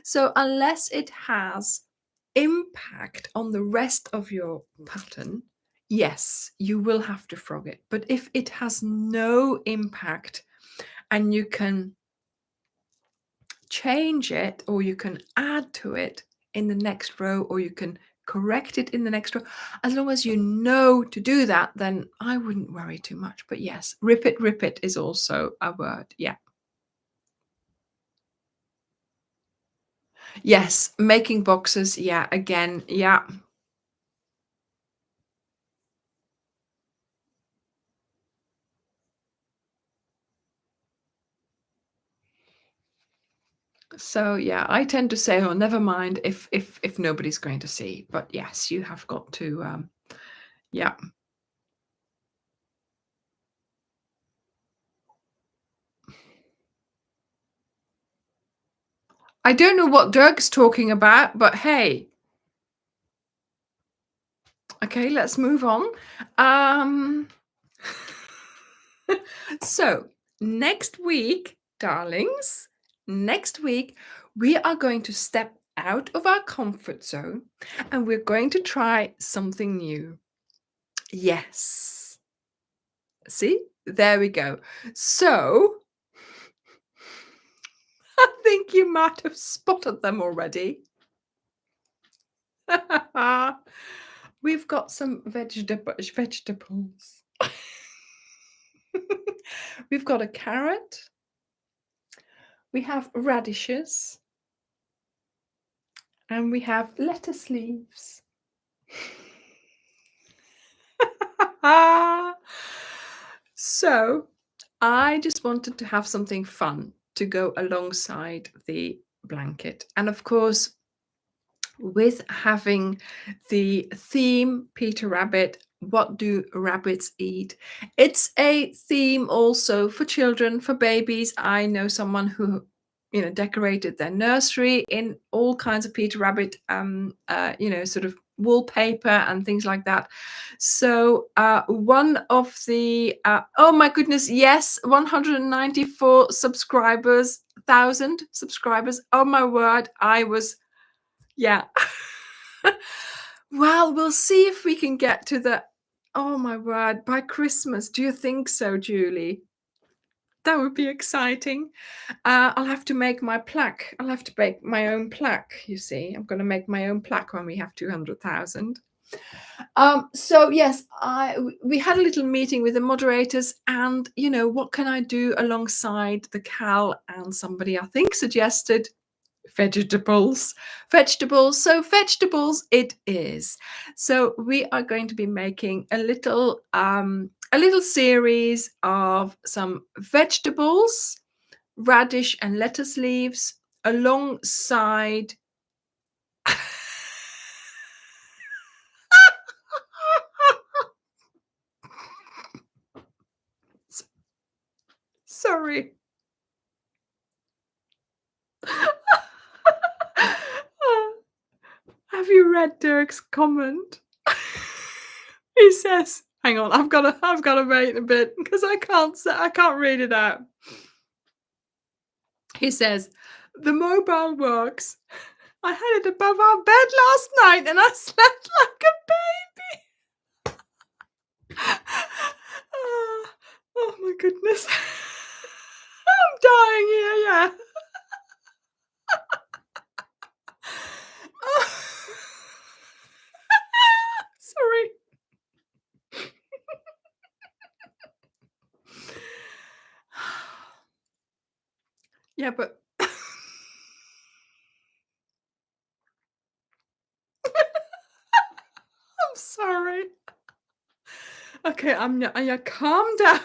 So unless it has impact on the rest of your pattern, yes, you will have to frog it. But if it has no impact and you can change it or you can add to it in the next row or you can correct it in the next row, as long as you know to do that, then I wouldn't worry too much. But yes, rip it is also a word. Yeah. Yes, making boxes. Yeah, again, yeah. So yeah, I tend to say, oh, never mind if nobody's going to see. But yes, you have got to yeah. I don't know what Dirk's talking about, but hey. Okay, let's move on. So next week, darlings, next week, we are going to step out of our comfort zone and we're going to try something new. Yes. See, there we go. So I think you might have spotted them already. We've got some vegetables. We've got a carrot. We have radishes. And we have lettuce leaves. So I just wanted to have something fun to go alongside the blanket. And of course, with having the theme Peter Rabbit, what do rabbits eat? It's a theme also for children, for babies. I know someone who decorated their nursery in all kinds of Peter Rabbit sort of wallpaper and things like that. So one of the oh my goodness, yes, 194 subscribers, 1,000 subscribers. Oh my word, I was yeah. Well, we'll see if we can get to the oh my word, by Christmas. Do you think so, Julie? That would be exciting. I'll have to make my plaque. I'll have to make my own plaque, you see. I'm going to make my own plaque when we have 200,000. So yes, we had a little meeting with the moderators and, what can I do alongside the Cal, and somebody I think suggested vegetables. So vegetables it is. So we are going to be making a little series of some vegetables, radish and lettuce leaves alongside sorry. Have you read Dirk's comment? He says, hang on, I've got to wait a bit because I can't read it out. He says, The mobile works. I had it above our bed last night and I slept like a baby. Ah, oh my goodness. I'm dying here, yeah. Sorry. Yeah, but I'm sorry. Okay, yeah, calm down.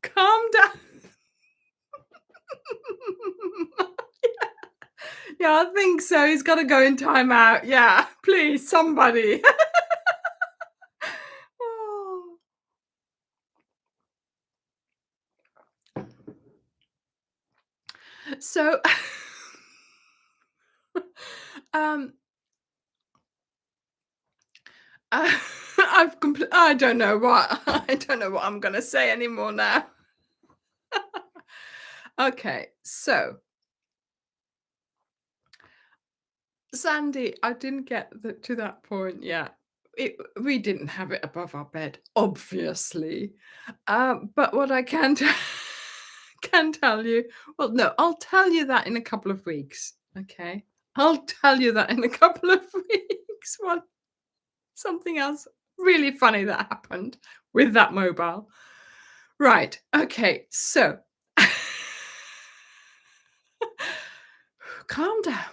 Calm down. Yeah, I think so. He's gotta go in timeout. Yeah, please, somebody. Oh. So, um, uh, I don't know what I don't know what I'm gonna say anymore now. Okay, so Sandy, I didn't get to that point yet. We didn't have it above our bed, obviously. But what I can can tell you, well, no, I'll tell you that in a couple of weeks. Okay, I'll tell you that in a couple of weeks. What something else really funny that happened with that mobile. Right. Okay. So calm down.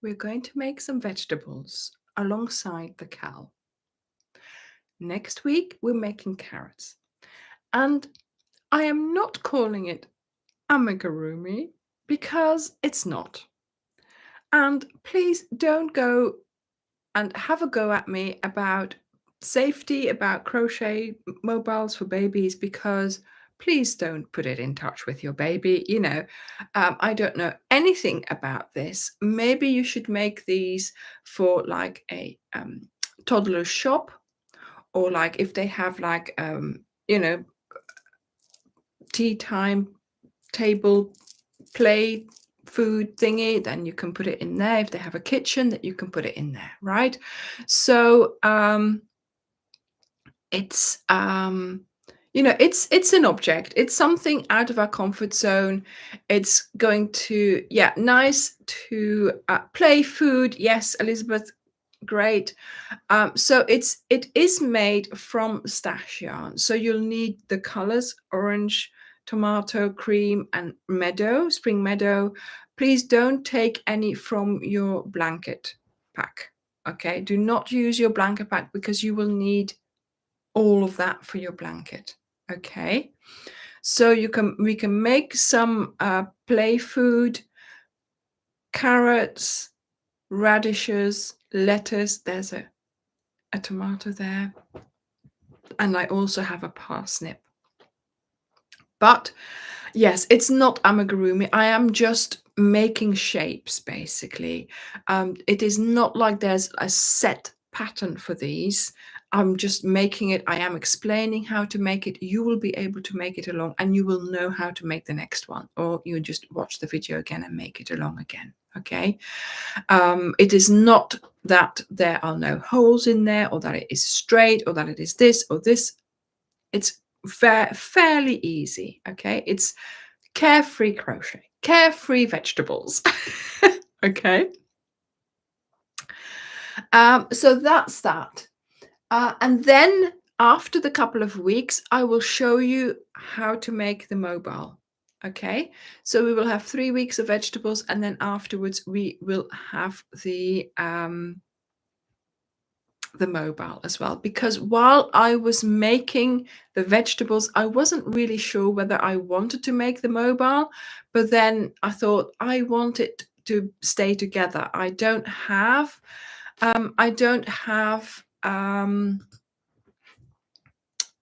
We're going to make some vegetables alongside the cow. Next week, we're making carrots. And I am not calling it amigurumi because it's not. And please don't go and have a go at me about safety, about crochet mobiles for babies, because please don't put it in touch with your baby. I don't know anything about this. Maybe you should make these for like a toddler shop, or like if they have like tea time table play food thingy, then you can put it in there. If they have a kitchen, that you can put it in there, right? So it's an object, it's something out of our comfort zone. It's going to, yeah, nice to play food. Yes, Elizabeth, great. So it is made from stash yarn. So you'll need the colors orange, tomato, cream, and meadow, spring meadow. Please don't take any from your blanket pack. Okay, do not use your blanket pack because you will need all of that for your blanket. Okay, so we can make some play food, carrots, radishes, lettuce. There's a tomato there, and I also have a parsnip. But yes, it's not amigurumi. I am just making shapes, basically. It is not like there's a set pattern for these. I'm just making it. I am explaining how to make it. You will be able to make it along, and you will know how to make the next one, or you just watch the video again and make it along again. Okay. It is not that there are no holes in there, or that it is straight, or that it is this or this. It's fairly easy. Okay. It's carefree crochet, carefree vegetables. Okay. So that's that. And then after the couple of weeks, I will show you how to make the mobile. Okay, so we will have 3 weeks of vegetables, and then afterwards we will have the mobile as well. Because while I was making the vegetables, I wasn't really sure whether I wanted to make the mobile, but then I thought I want it to stay together. I don't have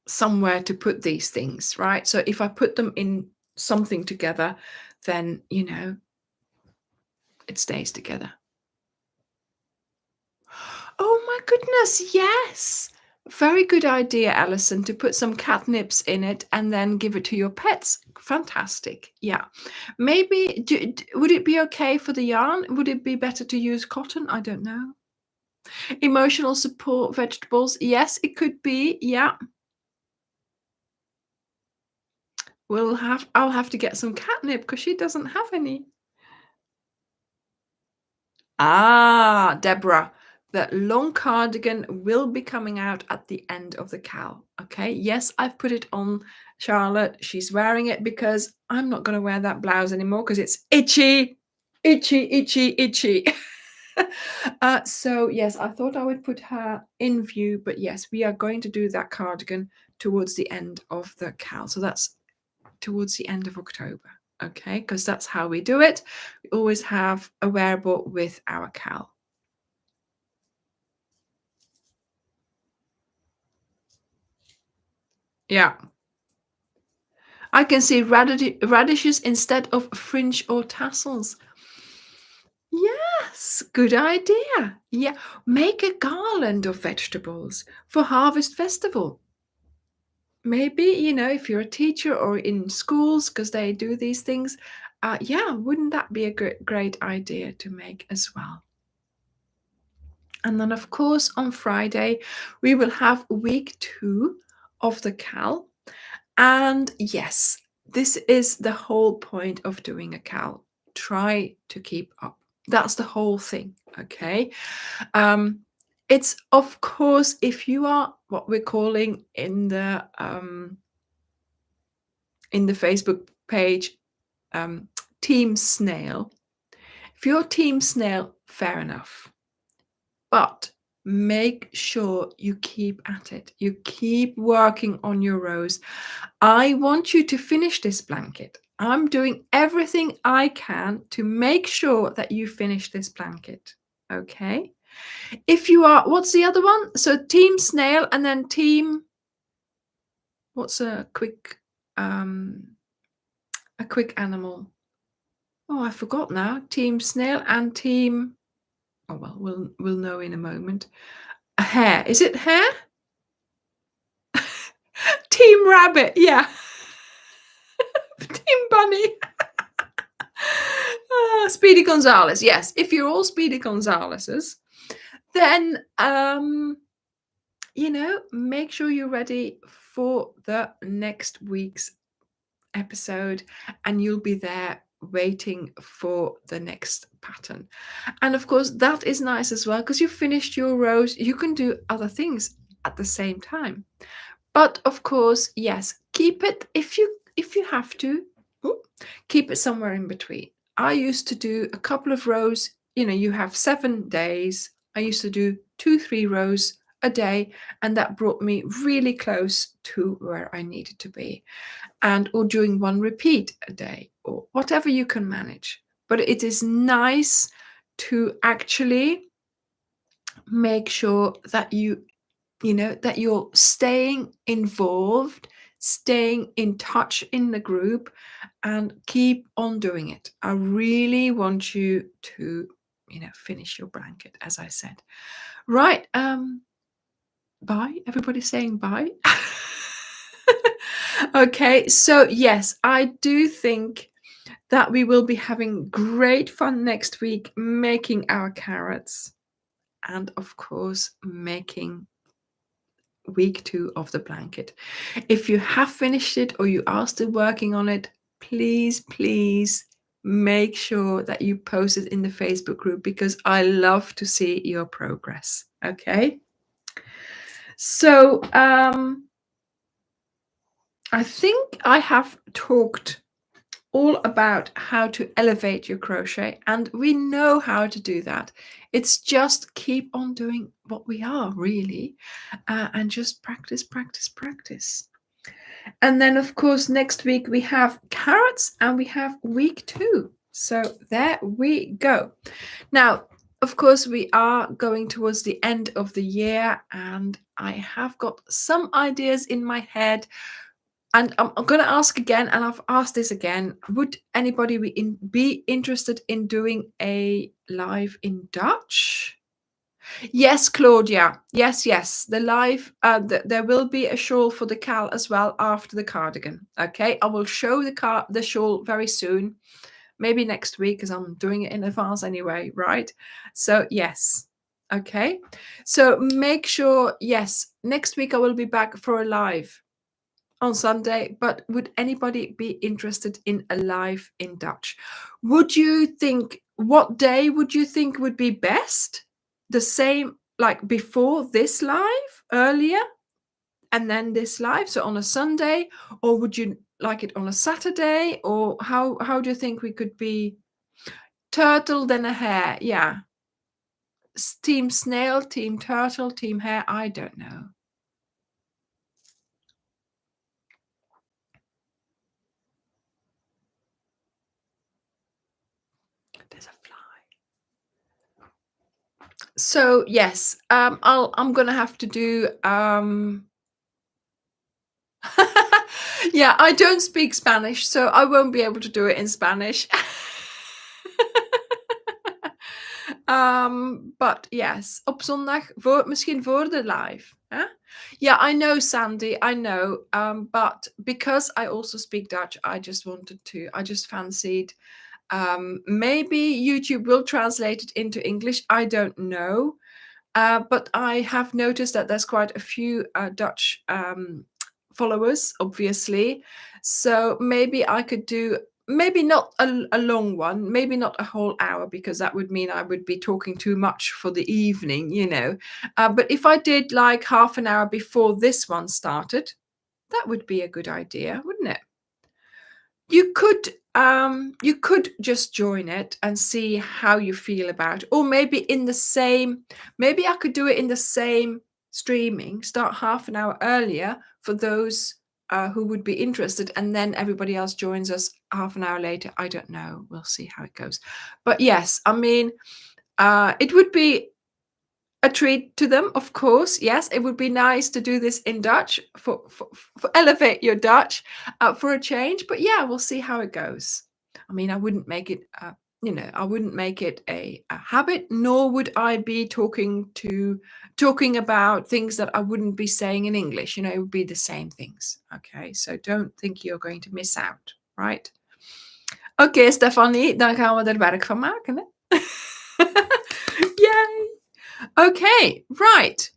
somewhere to put these things, right? So if I put them in something together, then it stays together. Oh my goodness, yes. Very good idea, Alison, to put some catnips in it and then give it to your pets. Fantastic. Yeah. Maybe, would it be okay for the yarn? Would it be better to use cotton? I don't know. Emotional support vegetables. Yes, it could be. Yeah. I'll have to get some catnip because she doesn't have any. Ah, Deborah, the long cardigan will be coming out at the end of the cowl. Okay. Yes, I've put it on Charlotte. She's wearing it because I'm not going to wear that blouse anymore because it's itchy, itchy, itchy, itchy. So yes, I thought I would put her in view, but yes, we are going to do that cardigan towards the end of the cowl. So that's towards the end of October. Okay, because that's how we do it. We always have a wearable with our cowl. Yeah. I can see radishes instead of fringe or tassels. Yes, good idea. Yeah, make a garland of vegetables for Harvest Festival. Maybe, if you're a teacher or in schools, because they do these things, yeah, wouldn't that be a great idea to make as well? And then, of course, on Friday, we will have week 2 of the CAL. And yes, this is the whole point of doing a CAL. Try to keep up. That's the whole thing. Okay. Um, it's of course if you are what we're calling in the Facebook page team snail. If you're team snail, fair enough. But make sure you keep at it. You keep working on your rows. I want you to finish this blanket. I'm doing everything I can to make sure that you finish this blanket. Okay. If you are, what's the other one? So team snail and then team, what's a quick animal? Oh, I forgot now. Team snail and team, oh well, we'll know in a moment. A hare. Is it hare? Team rabbit. Yeah. Team bunny. Speedy Gonzales. Yes. If you're all Speedy Gonzaleses, then make sure you're ready for the next week's episode and you'll be there waiting for the next pattern. And of course, that is nice as well because you finished your rows. You can do other things at the same time. But of course, yes, keep it if you have to. Keep it somewhere in between. I used to do a couple of rows. You have 7 days. I used to do 2-3 rows a day, and that brought me really close to where I needed to be. Or doing 1 repeat a day, or whatever you can manage. But it is nice to actually make sure that that you're staying involved, staying in touch in the group, and keep on doing it. I really want you to, finish your blanket, as I said. Right. Bye. Everybody's saying bye. Okay. So yes, I do think that we will be having great fun next week making our carrots and of course making week 2 of the blanket. If you have finished it or you are still working on it, please make sure that you post it in the Facebook group because I love to see your progress. Okay. So I think I have talked all about how to elevate your crochet, and we know how to do that. It's just keep on doing what we are really, and just practice. And then of course next week we have carrots and we have week 2. So there we go. Now of course we are going towards the end of the year and I have got some ideas in my head. And I'm going to ask again, and I've asked this again. Would anybody be interested in doing a live in Dutch? Yes, Claudia. Yes, yes. The live, there will be a shawl for the cal as well after the cardigan. Okay, I will show the shawl very soon, maybe next week, because I'm doing it in advance anyway, right? So yes, okay. So make sure, yes, next week I will be back for a live on Sunday. But would anybody be interested in a live in Dutch? Would you think, what day would you think would be best? The same like before this live, earlier, and then this live, so on a Sunday, or would you like it on a Saturday, or how do you think we could be? Turtle, then a hare, yeah. Team snail, team turtle, team hare, I don't know. There's a fly. So yes, I'm gonna have to do yeah, I don't speak Spanish, so I won't be able to do it in Spanish. But yes, op zondag misschien voor de live, hè? Yeah, I know, Sandy, I know. But because I also speak Dutch, I just fancied, maybe YouTube will translate it into English. I don't know. But I have noticed that there's quite a few Dutch followers, obviously. So maybe I could do, maybe not a long one, maybe not a whole hour, because that would mean I would be talking too much for the evening, you know. But if I did like half an hour before this one started, that would be a good idea, wouldn't it? You could just join it and see how you feel about it. Or maybe in the same, maybe I could do it in the same streaming, start half an hour earlier for those who would be interested, and then everybody else joins us half an hour later. I don't know. We'll see how it goes. But yes, I mean, it would be a treat to them, of course. Yes, it would be nice to do this in Dutch for elevate your Dutch for a change. But yeah, we'll see how it goes. I mean, I wouldn't make it, I wouldn't make it a habit, nor would I be talking about things that I wouldn't be saying in English. You know, it would be the same things. Okay, so don't think you're going to miss out, right? Oké, Stefanie, dan gaan we er werk van maken, hè? Yay! Okay, right.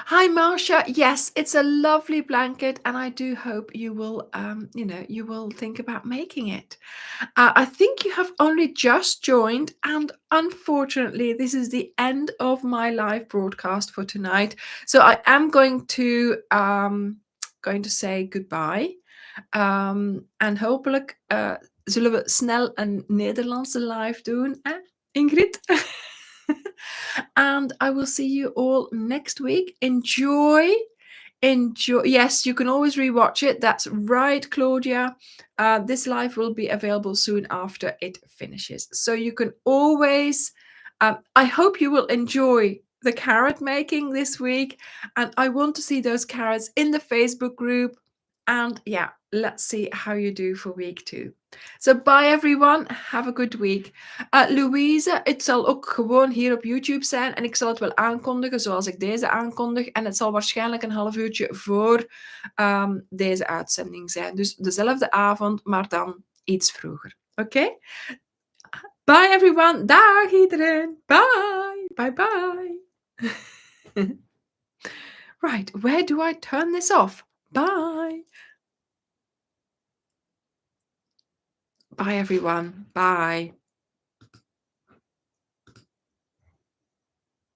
Hi, Marsha. Yes, it's a lovely blanket, and I do hope you will, you will think about making it. I think you have only just joined, and unfortunately, this is the end of my live broadcast for tonight. So I am going to say goodbye. En hopelijk zullen we snel een Nederlandse live doen, Ingrid? And I will see you all next week. Enjoy. Enjoy. Yes, you can always rewatch it. That's right, Claudia. This live will be available soon after it finishes. So you can always, I hope you will enjoy the carrot making this week. And I want to see those carrots in the Facebook group. And yeah, let's see how you do for week 2. So bye everyone. Have a good week. Louise, het zal ook gewoon hier op YouTube zijn. En ik zal het wel aankondigen zoals ik deze aankondig. En het zal waarschijnlijk een half uurtje voor deze uitzending zijn. Dus dezelfde avond, maar dan iets vroeger. Oké? Bye everyone. Dag iedereen. Bye. Bye bye. Right, where do I turn this off? Bye. Bye everyone. Bye.